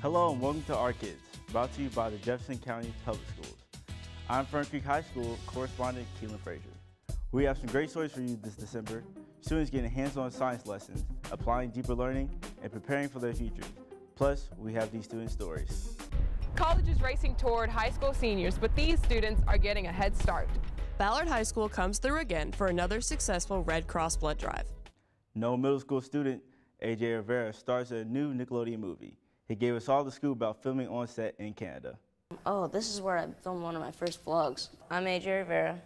Hello and welcome to Our Kids, brought to you by the Jefferson County Public Schools. I'm Fern Creek High School correspondent Keilen Frazier. We have some great stories for you this December. Students getting hands-on science lessons, applying deeper learning, and preparing for their futures. Plus, we have these student stories. College is racing toward high school seniors, but these students are getting a head start. Ballard High School comes through again for another successful Red Cross blood drive. No middle school student, AJ Rivera, stars a new Nickelodeon movie. He gave us all the scoop about filming on set in Canada. Oh, this is where I filmed one of my first vlogs. I'm AJ Rivera.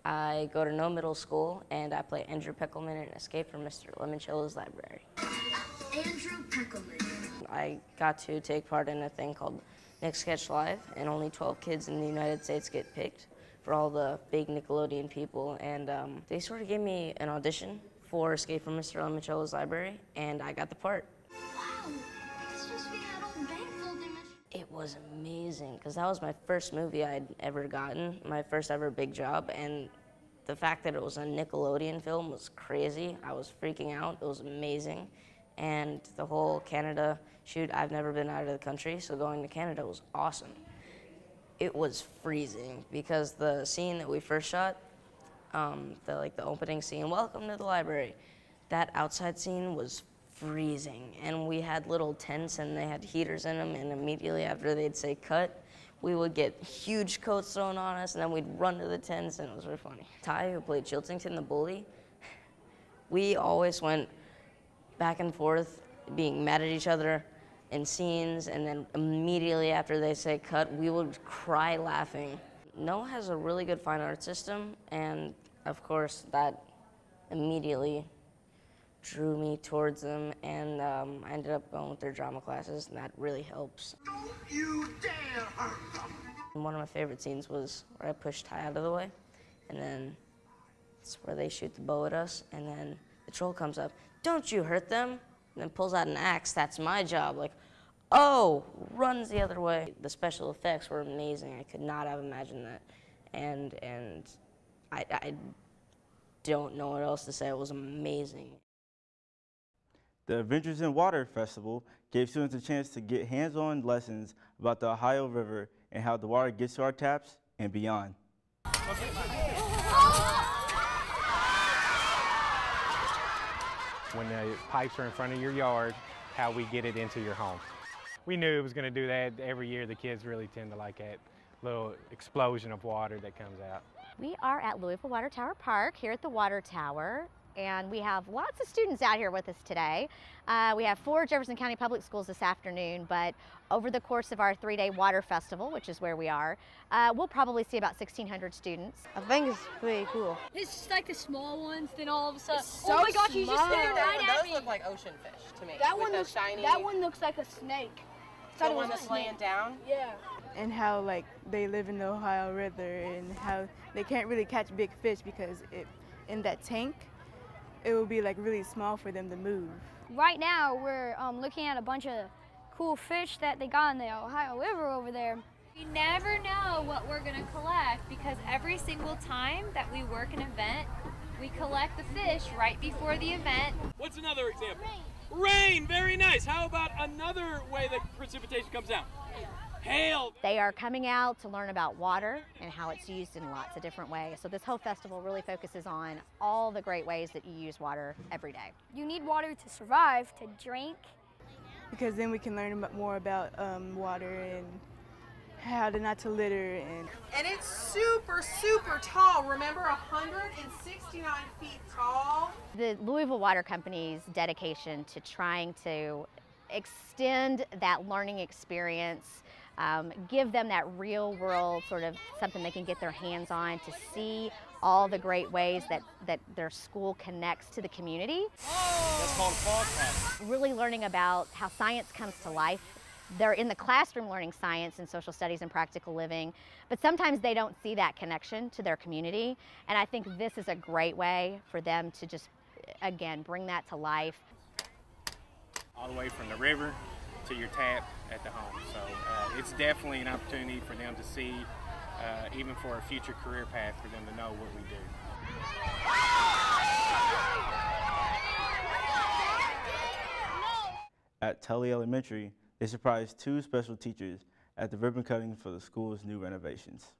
I go to no middle school, and I play Andrew Peckelman in Escape from Mr. Lemoncello's Library. Andrew Peckelman. I got to take part in a thing called Next Sketch Live, and only 12 kids in the United States get picked for all the big Nickelodeon people, and they sort of gave me an audition for Escape from Mr. Lemoncello's Library, and I got the part. Wow, this just be that old bank image. It was amazing, because that was my first movie I'd ever gotten, my first ever big job, and the fact that it was a Nickelodeon film was crazy. I was freaking out. It was amazing. And the whole Canada shoot, I've never been out of the country, so going to Canada was awesome. It was freezing, because the scene that we first shot, the opening scene, welcome to the library, that outside scene was freezing, and we had little tents and they had heaters in them, and immediately after they'd say cut, we would get huge coats thrown on us, and then we'd run to the tents, and it was really funny. Ty, who played Chiltington the bully, we always went back and forth being mad at each other in scenes, and then immediately after they say cut, we would cry laughing. Noah has a really good fine art system, and of course that immediately drew me towards them, and I ended up going with their drama classes, and that really helps. Don't you dare hurt them. One of my favorite scenes was where I pushed Ty out of the way, and then it's where they shoot the bow at us, and then the troll comes up, don't you hurt them, and then pulls out an axe. That's my job. Like, oh, runs the other way. The special effects were amazing. I could not have imagined that, and I don't know what else to say. It was amazing. The Adventures in Water Festival gave students a chance to get hands-on lessons about the Ohio River and how the water gets to our taps and beyond. When the pipes are in front of your yard, how we get it into your home. We knew it was going to do that every year. The kids really tend to like that little explosion of water that comes out. We are at Louisville Water Tower Park here at the Water Tower, and we have lots of students out here with us today. We have 4 Jefferson County Public Schools this afternoon, but over the course of our 3-day water festival, which is where we are, we'll probably see about 1,600 students. I think it's pretty cool. It's just like the small ones, then all of a sudden, So oh my gosh, you just small. stared right at Those me. look like ocean fish to me. That with one the looks shiny. That one looks like a snake. The one that's laying down. Yeah. And how like they live in the Ohio River and how they can't really catch big fish because in that tank, it will be like really small for them to move. Right now, we're looking at a bunch of cool fish that they got in the Ohio River over there. We never know what we're going to collect because every single time that we work an event, we collect the fish right before the event. What's another example? Rain, very nice. How about another way that precipitation comes down? Hail. They are coming out to learn about water and how it's used in lots of different ways. So this whole festival really focuses on all the great ways that you use water every day. You need water to survive, to drink. Because then we can learn more about water and how not to litter. And it's super, super tall. Remember, 169 feet tall. The Louisville Water Company's dedication to trying to extend that learning experience, give them that real world sort of something they can get their hands on to see all the great ways that their school connects to the community. That's called fog pattern. Really learning about how science comes to life. They're in the classroom learning science and social studies and practical living, but sometimes they don't see that connection to their community. And I think this is a great way for them to just, again, bring that to life. All the way from the river to your tap at the home. So it's definitely an opportunity for them to see, even for a future career path, for them to know what we do. At Tully Elementary, They surprised 2 special teachers at the ribbon cutting for the school's new renovations.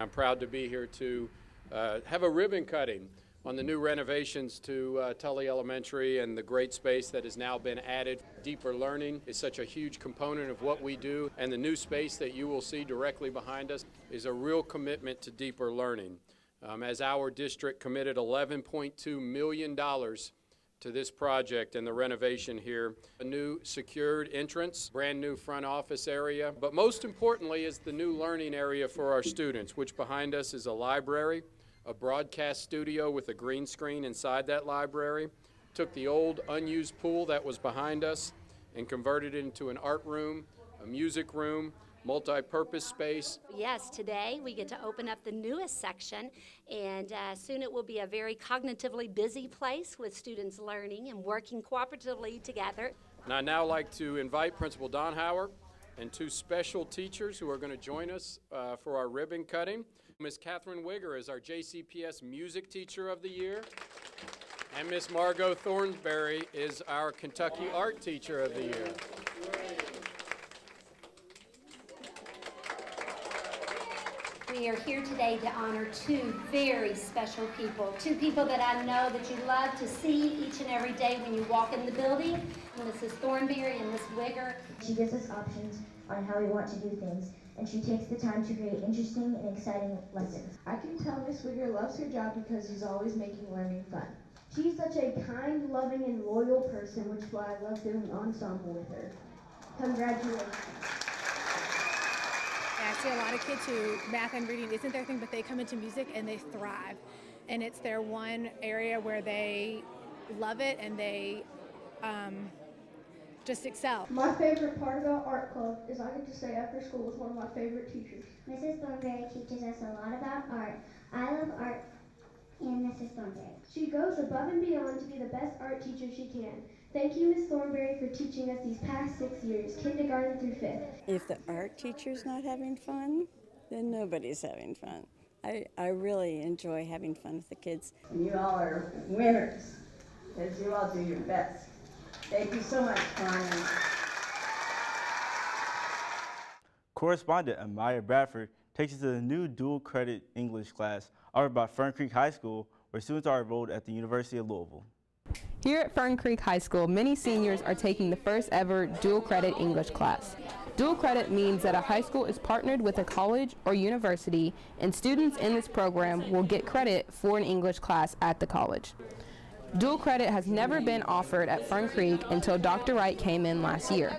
I'm proud to be here to have a ribbon cutting on the new renovations to Tully Elementary and the great space that has now been added. Deeper learning is such a huge component of what we do, and the new space that you will see directly behind us is a real commitment to deeper learning. As our district committed $11.2 million to this project and the renovation here, a new secured entrance, brand new front office area, but most importantly is the new learning area for our students, which behind us is a library, a broadcast studio with a green screen inside that library, took the old unused pool that was behind us and converted it into an art room, a music room, multi-purpose space. Yes, today we get to open up the newest section, and soon it will be a very cognitively busy place with students learning and working cooperatively together. And I'd now like to invite Principal Donhauer and 2 special teachers who are going to join us for our ribbon cutting. Ms. Catherine Wigger is our JCPS Music Teacher of the Year, and Ms. Margot Thornberry is our Kentucky Art Teacher of the Year. We are here today to honor 2 very special people, 2 people that I know that you love to see each and every day when you walk in the building. Mrs. Thornberry and Ms. Wigger. She gives us options on how we want to do things, and she takes the time to create interesting and exciting lessons. I can tell Ms. Wigger loves her job because she's always making learning fun. She's such a kind, loving, and loyal person, which is why I love doing ensemble with her. Congratulations. I see a lot of kids who math and reading isn't their thing, but they come into music and they thrive. And it's their one area where they love it and they just excel. My favorite part about art club is I get to stay after school with one of my favorite teachers. Mrs. Thornberry teaches us a lot about art. I love art and Mrs. Thornberry. She goes above and beyond to be the best art teacher she can. Thank you, Ms. Thornberry, for teaching us these past 6 years, kindergarten through 5th. If the art teacher's not having fun, then nobody's having fun. I really enjoy having fun with the kids. And you all are winners, because you all do your best. Thank you so much, Connie. Correspondent Amaya Bradford takes us to the new dual credit English class offered by Fern Creek High School, where students are enrolled at the University of Louisville. Here at Fern Creek High School, many seniors are taking the first ever dual credit English class. Dual credit means that a high school is partnered with a college or university, and students in this program will get credit for an English class at the college. Dual credit has never been offered at Fern Creek until Dr. Wright came in last year.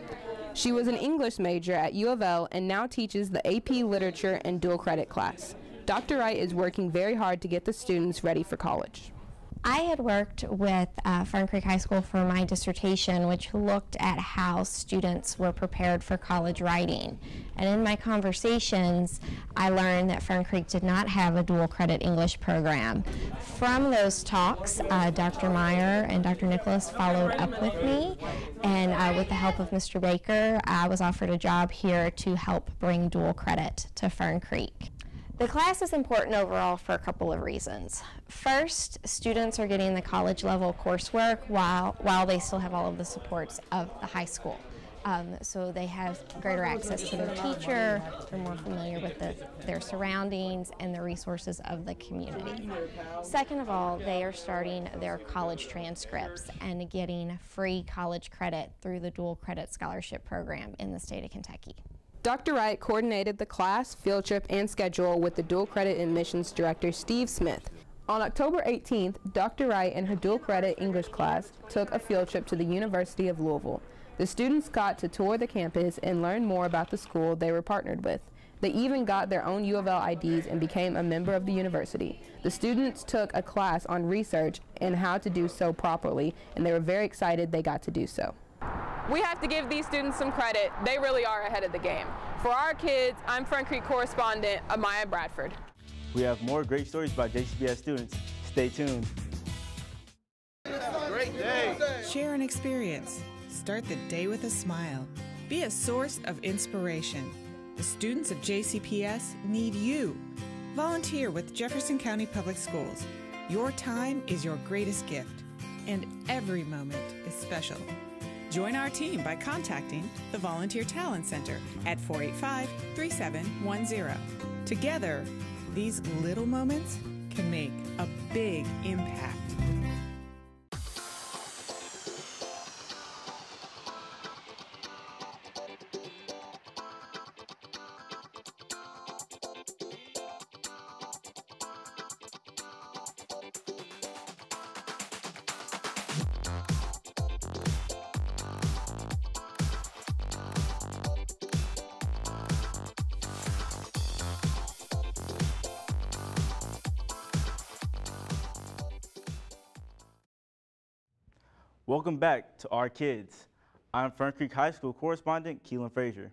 She was an English major at U of L and now teaches the AP Literature and Dual Credit class. Dr. Wright is working very hard to get the students ready for college. I had worked with Fern Creek High School for my dissertation, which looked at how students were prepared for college writing. And in my conversations, I learned that Fern Creek did not have a dual credit English program. From those talks, Dr. Meyer and Dr. Nicholas followed up with me, and with the help of Mr. Baker, I was offered a job here to help bring dual credit to Fern Creek. The class is important overall for a couple of reasons. First, students are getting the college level coursework while they still have all of the supports of the high school. So they have greater access to their teacher, they're more familiar with their surroundings and the resources of the community. Second of all, they are starting their college transcripts and getting free college credit through the dual credit scholarship program in the state of Kentucky. Dr. Wright coordinated the class, field trip, and schedule with the dual credit admissions director, Steve Smith. On October 18th, Dr. Wright and her dual credit English class took a field trip to the University of Louisville. The students got to tour the campus and learn more about the school they were partnered with. They even got their own U of L IDs and became a member of the university. The students took a class on research and how to do so properly, and they were very excited they got to do so. We have to give these students some credit. They really are ahead of the game. For our kids, I'm Fern Creek correspondent Amaya Bradford. We have more great stories by JCPS students. Stay tuned. Great day. Share an experience. Start the day with a smile. Be a source of inspiration. The students of JCPS need you. Volunteer with Jefferson County Public Schools. Your time is your greatest gift, and every moment is special. Join our team by contacting the Volunteer Talent Center at 485-3710. Together, these little moments can make a big impact. Welcome back to Our Kids. I'm Fern Creek High School correspondent Keilen Frazier.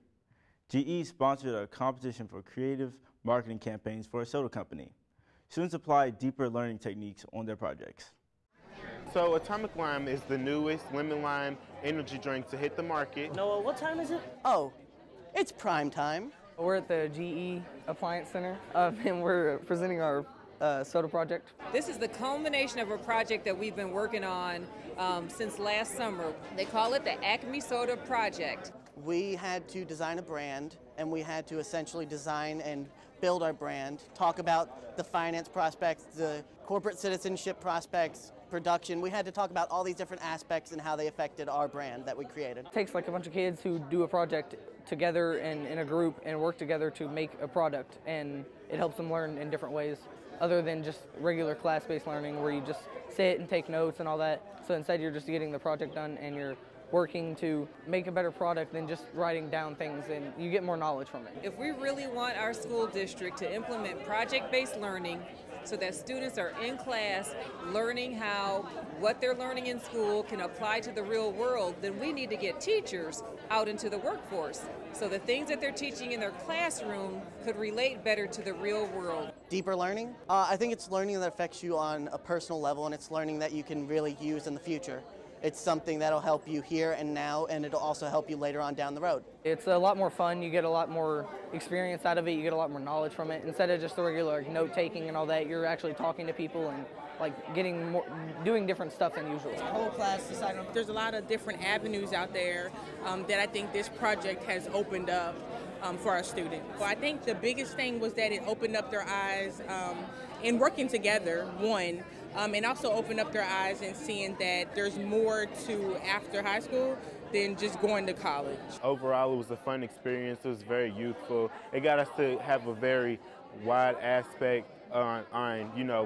GE sponsored a competition for creative marketing campaigns for a soda company. Students applied deeper learning techniques on their projects. So Atomic Lime is the newest lemon lime energy drink to hit the market. Noah, what time is it? Oh, it's prime time. We're at the GE Appliance Center, and we're presenting our soda project. This is the culmination of a project that we've been working on since last summer. They call it the Acme Soda Project. We had to design a brand, and we had to essentially design and build our brand, talk about the finance prospects, the corporate citizenship prospects, production. We had to talk about all these different aspects and how they affected our brand that we created. It takes like a bunch of kids who do a project together and in a group and work together to make a product, and it helps them learn in different ways other than just regular class-based learning where you just sit and take notes and all that. So instead you're just getting the project done and you're working to make a better product than just writing down things, and you get more knowledge from it. If we really want our school district to implement project-based learning so that students are in class learning how what they're learning in school can apply to the real world, then we need to get teachers out into the workforce so the things that they're teaching in their classroom could relate better to the real world. Deeper learning? I think it's learning that affects you on a personal level, and it's learning that you can really use in the future. It's something that'll help you here and now, and it'll also help you later on down the road. It's a lot more fun. You get a lot more experience out of it. You get a lot more knowledge from it. Instead of just the regular note-taking and all that, you're actually talking to people and getting more, doing different stuff than usual. The whole class decided on. There's a lot of different avenues out there that I think this project has opened up for our students. Well, I think the biggest thing was that it opened up their eyes in working together, one, and also opened up their eyes in seeing that there's more to after high school than just going to college. Overall, it was a fun experience. It was very youthful. It got us to have a very wide aspect on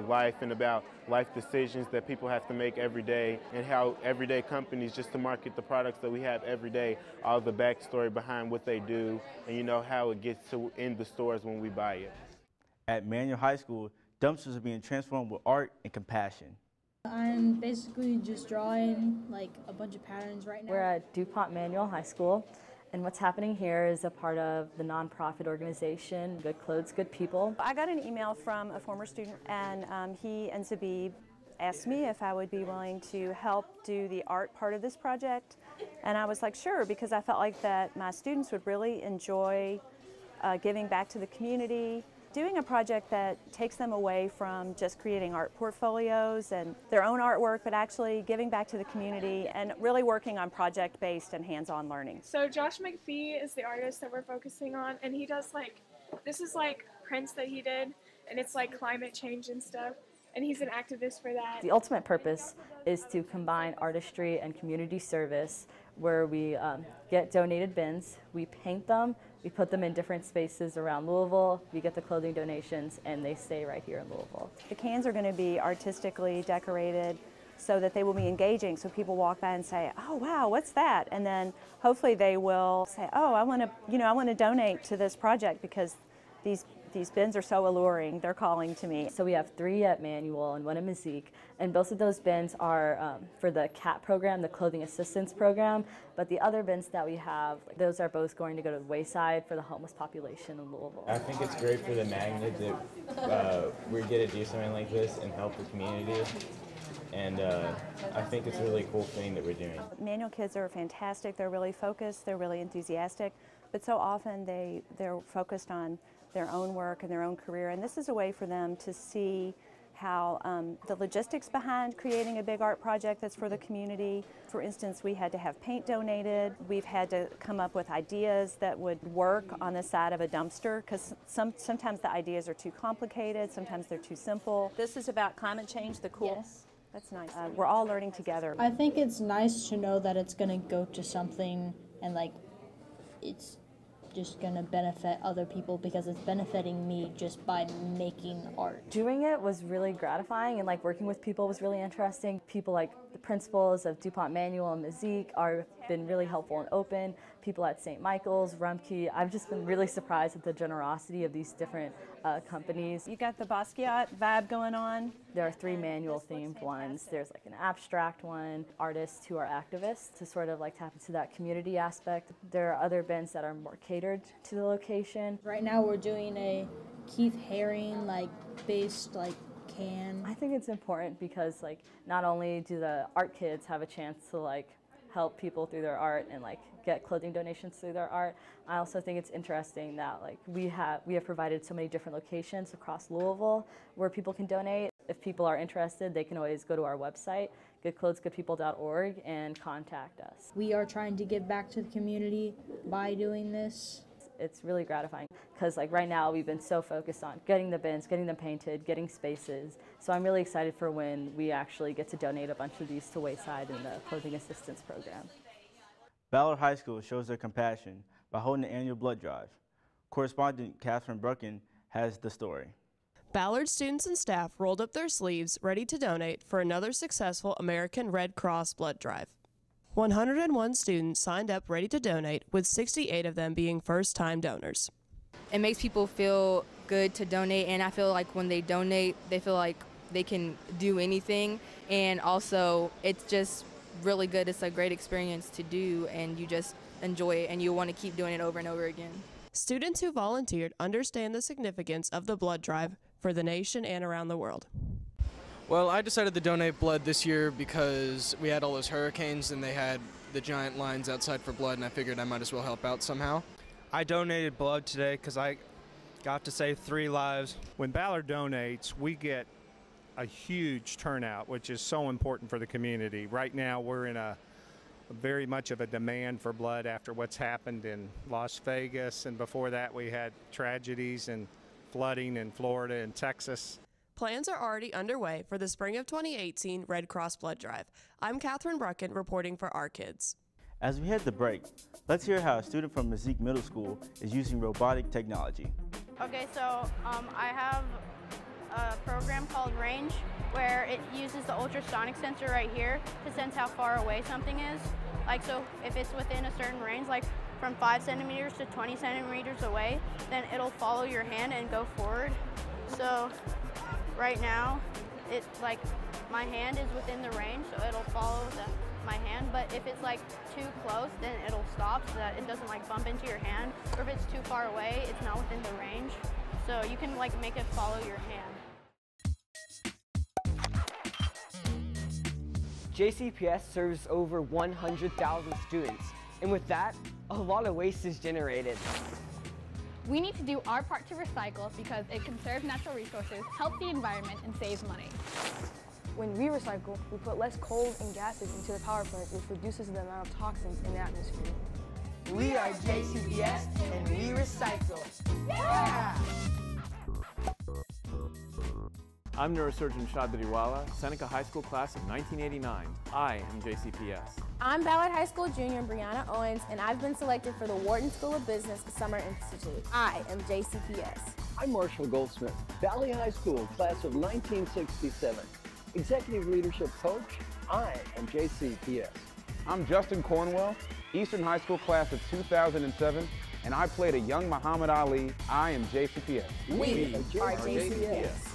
life and about life decisions that people have to make every day, and how everyday companies, just to market the products that we have every day, all the backstory behind what they do, and how it gets to in the stores when we buy it. At Manual High School, dumpsters are being transformed with art and compassion. I'm basically just drawing a bunch of patterns right now. We're at DuPont Manual High School, and what's happening here is a part of the nonprofit organization, Good Clothes, Good People. I got an email from a former student, and he and Zabib asked me if I would be willing to help do the art part of this project, and I was like, sure, because I felt like that my students would really enjoy giving back to the community, doing a project that takes them away from just creating art portfolios and their own artwork, but actually giving back to the community and really working on project-based and hands-on learning. So Josh McPhee is the artist that we're focusing on, and he does this is prints that he did, and it's climate change and stuff, and he's an activist for that. The ultimate purpose is to combine artistry and community service, where we get donated bins, we paint them, we put them in different spaces around Louisville, we get the clothing donations, and they stay right here in Louisville. The cans are going to be artistically decorated so that they will be engaging, so people walk by and say, oh wow, what's that? And then hopefully they will say, oh, I want to donate to this project because these bins are so alluring, they're calling to me. So we have 3 at Manual and 1 at Mazik, and both of those bins are for the CAT program, the Clothing Assistance Program, but the other bins that we have, those are both going to go to the Wayside for the homeless population in Louisville. I think it's great for the magnet that we get to do something like this and help the community, and I think it's a really cool thing that we're doing. Manual kids are fantastic, they're really focused, they're really enthusiastic, but so often they're focused on their own work and their own career, and this is a way for them to see how the logistics behind creating a big art project that's for the community. For instance, we had to have paint donated. We've had to come up with ideas that would work on the side of a dumpster, because sometimes the ideas are too complicated, sometimes they're too simple. This is about climate change, the cool. Yes. That's nice. We're all learning together. I think it's nice to know that it's going to go to something and like it's just going to benefit other people, because it's benefiting me just by making art. Doing it was really gratifying, and like working with people was really interesting. People like the principals of DuPont Manual and Mazik are been really helpful and open. People at St. Michael's, Rumpke, I've just been really surprised at the generosity of these different companies. You got the Basquiat vibe going on. There are 3 manual themed ones. There's like an abstract one, artists who are activists to sort of like tap into that community aspect. There are other bins that are more catered to the location. Right now we're doing a Keith Haring based can. I think it's important because like not only do the art kids have a chance to like help people through their art and like get clothing donations through their art, I also think it's interesting that like we have provided so many different locations across Louisville where people can donate. If people are interested, they can always go to our website, goodclothesgoodpeople.org, and contact us. We are trying to give back to the community by doing this. It's really gratifying because like right now we've been so focused on getting the bins, getting them painted, getting spaces. So I'm really excited for when we actually get to donate a bunch of these to Wayside in the clothing assistance program. Ballard High School shows their compassion by holding the annual blood drive. Correspondent Catherine Brucken has the story. Ballard students and staff rolled up their sleeves, ready to donate for another successful American Red Cross blood drive. 101 students signed up ready to donate, with 68 of them being first-time donors. It makes people feel good to donate, and I feel like when they donate, they feel like they can do anything, and also it's just really good. It's a great experience to do, and you just enjoy it, and you want to keep doing it over and over again. Students who volunteered understand the significance of the blood drive for the nation and around the world. Well, I decided to donate blood this year because we had all those hurricanes and they had the giant lines outside for blood, and I figured I might as well help out somehow. I donated blood today because I got to save 3 lives. When Ballard donates, we get a huge turnout, which is so important for the community. Right now, we're in a very much of a demand for blood after what's happened in Las Vegas, and before that we had tragedies and flooding in Florida and Texas. Plans are already underway for the spring of 2018 Red Cross Blood Drive. I'm Catherine Brucken reporting for Our Kids. As we head to break, let's hear how a student from Mazik Middle School is using robotic technology. Okay, so I have a program called Range where it uses the ultrasonic sensor right here to sense how far away something is. Like, so if it's within a certain range, like from 5 centimeters to 20 centimeters away, then it'll follow your hand and go forward. So right now, it's like my hand is within the range, so it'll follow my hand, but if it's like too close, then it'll stop so that it doesn't like bump into your hand, or if it's too far away, it's not within the range. So you can like make it follow your hand. JCPS serves over 100,000 students, and with that, a lot of waste is generated. We need to do our part to recycle because it conserves natural resources, helps the environment, and saves money. When we recycle, we put less coal and gases into the power plant, which reduces the amount of toxins in the atmosphere. We are JCPS and we recycle. Yeah! I'm neurosurgeon Shad Dariwala, Seneca High School class of 1989. I am JCPS. I'm Ballard High School junior Brianna Owens, and I've been selected for the Wharton School of Business Summer Institute. I am JCPS. I'm Marshall Goldsmith, Valley High School class of 1967. Executive Leadership Coach, I am JCPS. I'm Justin Cornwell, Eastern High School class of 2007, and I played a young Muhammad Ali. I am JCPS. We are JCPS.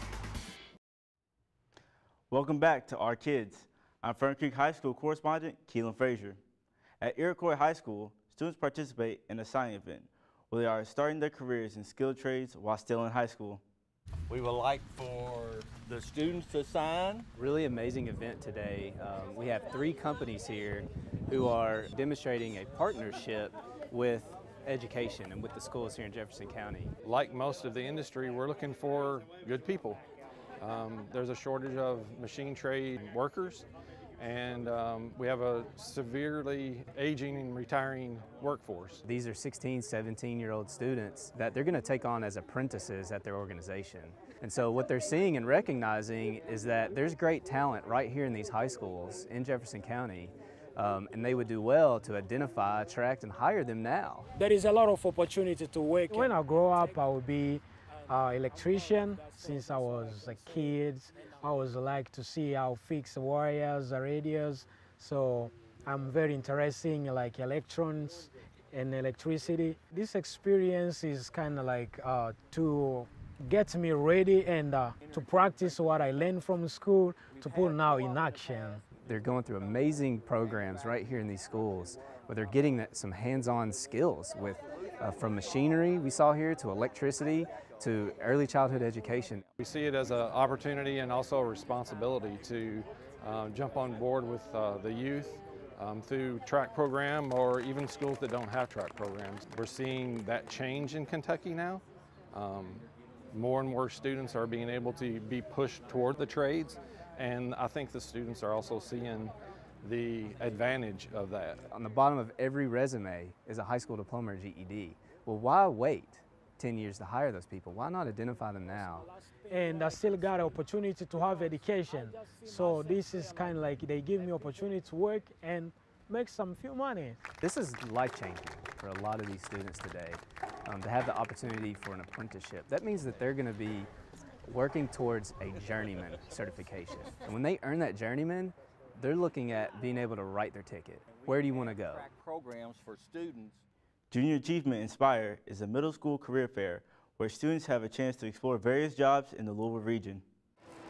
Welcome back to Our Kids. I'm Fern Creek High School correspondent Keilen Frazier. At Iroquois High School, students participate in a signing event where they are starting their careers in skilled trades while still in high school. We would like for the students to sign. Really amazing event today. We have 3 companies here who are demonstrating a partnership with education and with the schools here in Jefferson County. Like most of the industry, we're looking for good people. There's a shortage of machine trade workers, and we have a severely aging and retiring workforce. These are 16, 17-year-old students that they're going to take on as apprentices at their organization. And so what they're seeing and recognizing is that there's great talent right here in these high schools in Jefferson County, and they would do well to identify, attract, and hire them now. There is a lot of opportunity to work. When I grow up, I will be an electrician. Since I was a kid, I always like to see how fix wires, radios. So I'm very interested in like electrons and electricity. This experience is kind of like to get me ready and to practice what I learned from school to put now in action. They're going through amazing programs right here in these schools where they're getting some hands-on skills with from machinery we saw here to electricity to early childhood education. We see it as an opportunity and also a responsibility to jump on board with the youth through track program or even schools that don't have track programs. We're seeing that change in Kentucky now. More and more students are being able to be pushed toward the trades, and I think the students are also seeing the advantage of that. On the bottom of every resume is a high school diploma or GED. Well, why wait 10 years to hire those people? Why not identify them now? And I still got an opportunity to have education. So this is kind of like they give me opportunity to work and make some few money. This is life-changing for a lot of these students today, to have the opportunity for an apprenticeship. That means that they're going to be working towards a journeyman certification. And when they earn that journeyman, they're looking at being able to write their ticket. Where do you want to go? Programs for students. Junior Achievement Inspire is a middle school career fair where students have a chance to explore various jobs in the Louisville region.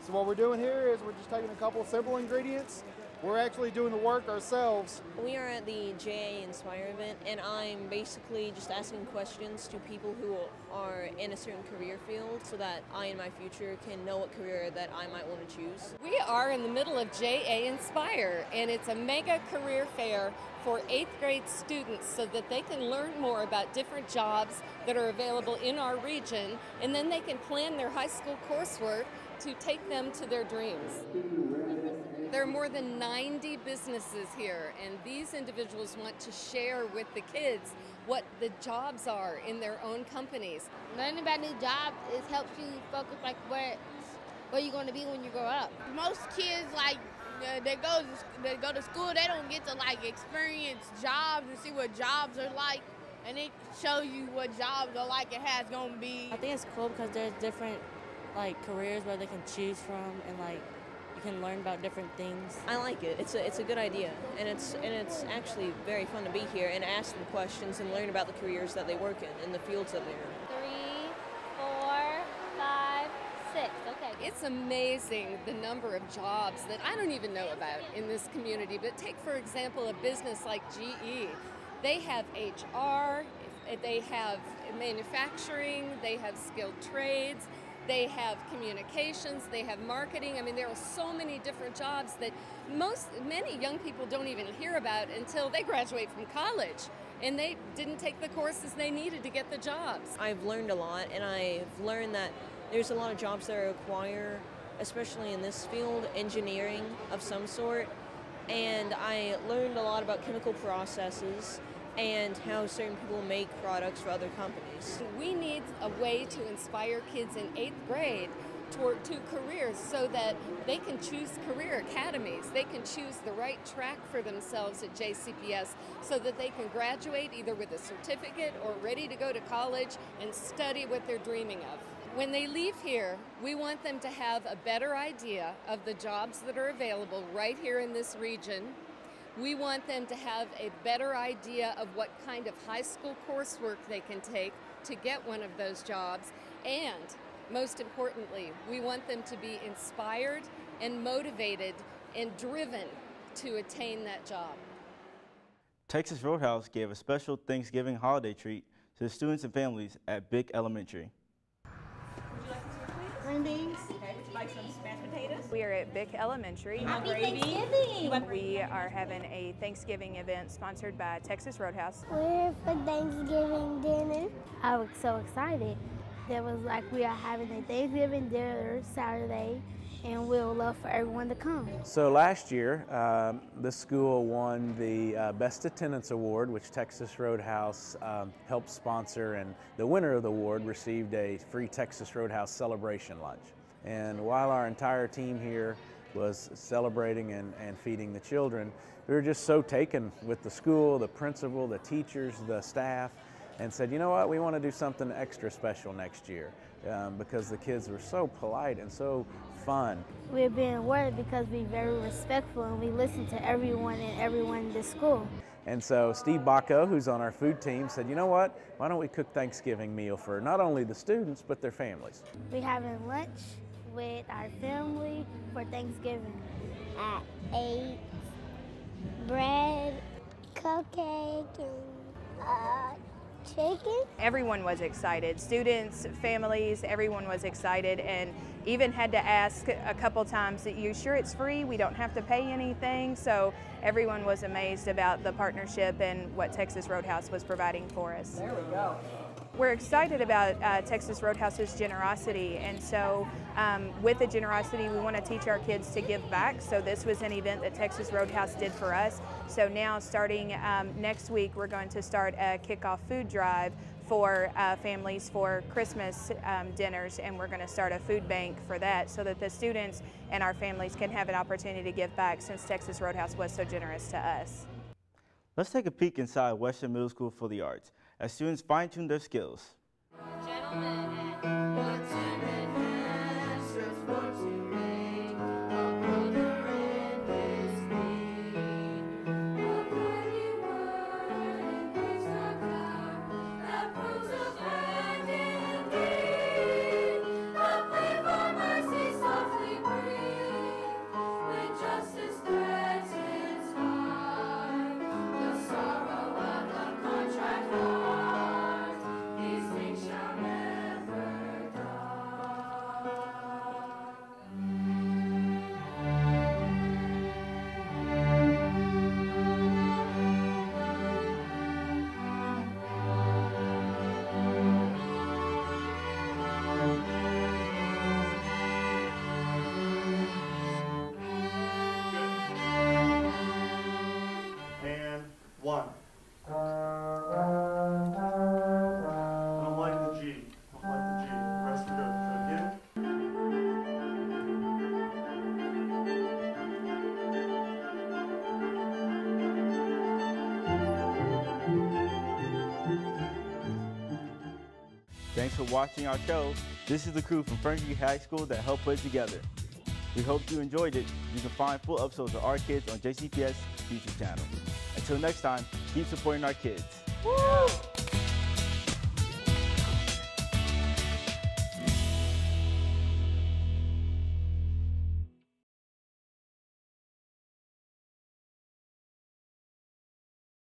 So what we're doing here is we're just taking a couple of simple ingredients. We're actually doing the work ourselves. We are at the JA Inspire event, and I'm basically just asking questions to people who are in a certain career field so that I in my future can know what career that I might want to choose. We are in the middle of JA Inspire, and it's a mega career fair for 8th grade students so that they can learn more about different jobs that are available in our region, and then they can plan their high school coursework to take them to their dreams. There are more than 90 businesses here, and these individuals want to share with the kids what the jobs are in their own companies. Learning about new jobs helps you focus like where you're going to be when you grow up. Most kids they go to school, they don't get to like experience jobs and see what jobs are like, and it shows you what jobs are like and how it's going to be. I think it's cool because there's different like careers where they can choose from, and like you can learn about different things. I like it. It's a good idea, and it's actually very fun to be here and ask them questions and learn about the careers that they work in and the fields that they're in. 3, 4, 5, 6. Okay. It's amazing the number of jobs that I don't even know about in this community, but take for example a business like GE. They have HR, they have manufacturing, they have skilled trades, they have communications, they have marketing. I mean, there are so many different jobs that many young people don't even hear about until they graduate from college, and they didn't take the courses they needed to get the jobs. I've learned a lot, and I've learned that there's a lot of jobs that require, especially in this field, engineering of some sort. And I learned a lot about chemical processes and how certain people make products for other companies. We need a way to inspire kids in 8th grade to careers so that they can choose career academies. They can choose the right track for themselves at JCPS so that they can graduate either with a certificate or ready to go to college and study what they're dreaming of. When they leave here, we want them to have a better idea of the jobs that are available right here in this region. We want them to have a better idea of what kind of high school coursework they can take to get one of those jobs. And most importantly, we want them to be inspired and motivated and driven to attain that job. Texas Roadhouse gave a special Thanksgiving holiday treat to the students and families at Bick Elementary. Green beans. Okay, would you like some mashed potatoes? We are at Bick Elementary. Happy Thanksgiving! We are having a Thanksgiving event sponsored by Texas Roadhouse. We're here for Thanksgiving dinner. I was so excited. There was like we are having a Thanksgiving dinner Saturday, and we would love for everyone to come. So last year, the school won the Best Attendance Award, which Texas Roadhouse helped sponsor, and the winner of the award received a free Texas Roadhouse celebration lunch. And while our entire team here was celebrating and feeding the children, we were just so taken with the school, the principal, the teachers, the staff, and said, you know what, we want to do something extra special next year because the kids were so polite and so fun. We're being awarded because we're very respectful and we listen to everyone in the school. And so Steve Bacco, who's on our food team, said, you know what, why don't we cook Thanksgiving meal for not only the students, but their families. We're having lunch with our family for Thanksgiving. I ate bread, cupcake, and chicken. Everyone was excited. Students, families, everyone was excited, and even had to ask a couple times, "Are you sure it's free? We don't have to pay anything?" So everyone was amazed about the partnership and what Texas Roadhouse was providing for us. There we go. We're excited about Texas Roadhouse's generosity, and so with the generosity, we want to teach our kids to give back. So this was an event that Texas Roadhouse did for us. So now, starting next week, we're going to start a kickoff food drive for families for Christmas dinners, and we're going to start a food bank for that so that the students and our families can have an opportunity to give back since Texas Roadhouse was so generous to us. Let's take a peek inside Western Middle School for the Arts as students fine-tune their skills. One. I don't like the G. I don't like the G. The rest are good. Try again. Thanks for watching our show. This is the crew from Fern Creek High School that helped put it together. We hope you enjoyed it. You can find full episodes of Our Kids on JCPS YouTube channel. Until next time, keep supporting our kids. Woo!